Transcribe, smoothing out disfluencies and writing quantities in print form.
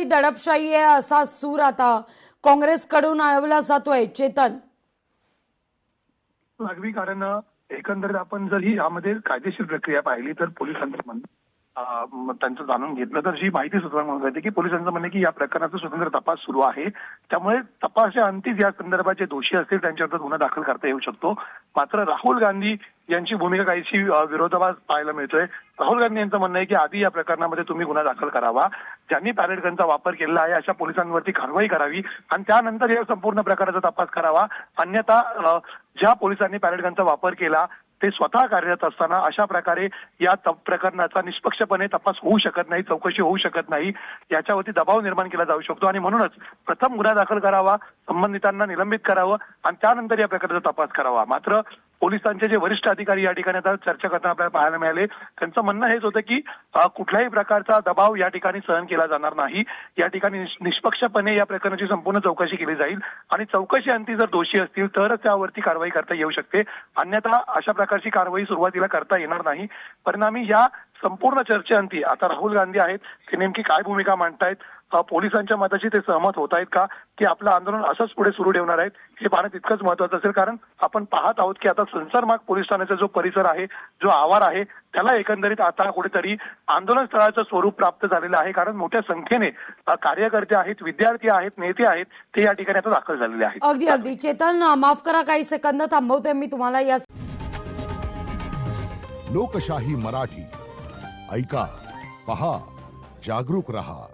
दडपशाही आहे असा सूर आता काँग्रेसकडून आळवला जातोय. चेतन, अगदी कारण एकंदरीत आपण जर ही यामध्ये कायदेशीर प्रक्रिया पाहिली तर पोलिसांचं म्हणणं त्यांचं जाणून घेतलं तर जी माहिती सुद्धा मिळते की पोलिसांचं म्हणणं की या प्रकरणाचा स्वतंत्र तपास सुरू आहे. त्यामुळे तपासाच्या अंतीच या संदर्भात जे दोषी असतील त्यांच्यावर गुन्हा दाखल करता येऊ शकतो. मात्र राहुल गांधी यांची भूमिका काहीशी विरोधाभास पाहायला मिळतोय. राहुल गांधी यांचं म्हणणं आहे की आधी या प्रकरणामध्ये तुम्ही गुन्हा दाखल करावा, ज्यांनी पॅलेट गनचा वापर केला आहे अशा पोलिसांवरती कारवाई करावी आणि त्यानंतर या संपूर्ण प्रकाराचा तपास करावा. अन्यथा ज्या पोलिसांनी पॅलेट गनचा वापर केला ते स्वतः कार्यरत असताना अशा प्रकारे या प्रकरणाचा निष्पक्षपणे तपास होऊ शकत नाही, चौकशी होऊ शकत नाही, याच्यावरती दबाव निर्माण केला जाऊ शकतो आणि म्हणूनच प्रथम गुन्हा दाखल करावा, संबंधितांना निलंबित करावं आणि त्यानंतर या प्रकरणाचा तपास करावा. मात्र पोलिसांचे जे वरिष्ठ अधिकारी या ठिकाणी आता चर्चा करताना आपल्याला पाहायला मिळाले. त्यांचं म्हणणं हेच होतं की कुठल्याही प्रकारचा दबाव या ठिकाणी सहन केला जाणार नाही. या ठिकाणी निष्पक्षपणे या प्रकरणाची संपूर्ण चौकशी केली जाईल आणि चौकशी अंती जर दोषी असतील तरच त्यावरती कारवाई करता येऊ शकते. अन्यथा अशा प्रकारची कारवाई सुरुवातीला करता येणार नाही. परिणामी या संपूर्ण चर्चेअंती आता राहुल गांधी आहेत ते नेमकी काय भूमिका मांडतायत, पोलिसांच्या मताशी ते सहमत होत आहेत का, की आपलं आंदोलन असंच पुढे सुरू ठेवणार आहेत, हे पाहणं तितकंच महत्वाचं असेल. कारण आपण पाहत आहोत की आता संसारमार्ग पोलीस ठाण्याचा जो परिसर आहे, जो आवार आहे, त्याला एकंदरीत आता कुठेतरी आंदोलन स्थळाचं स्वरूप प्राप्त झालेलं आहे. कारण मोठ्या संख्येने कार्यकर्ते आहेत, विद्यार्थी आहेत, नेते आहेत, ते या ठिकाणी आता दाखल झालेले आहेत. अगदी अगदी. चेतन, माफ करा, काही सेकंद थांबवते मी तुम्हाला. या लोकशाही मराठी ऐका, पहा, जागरूक रहा.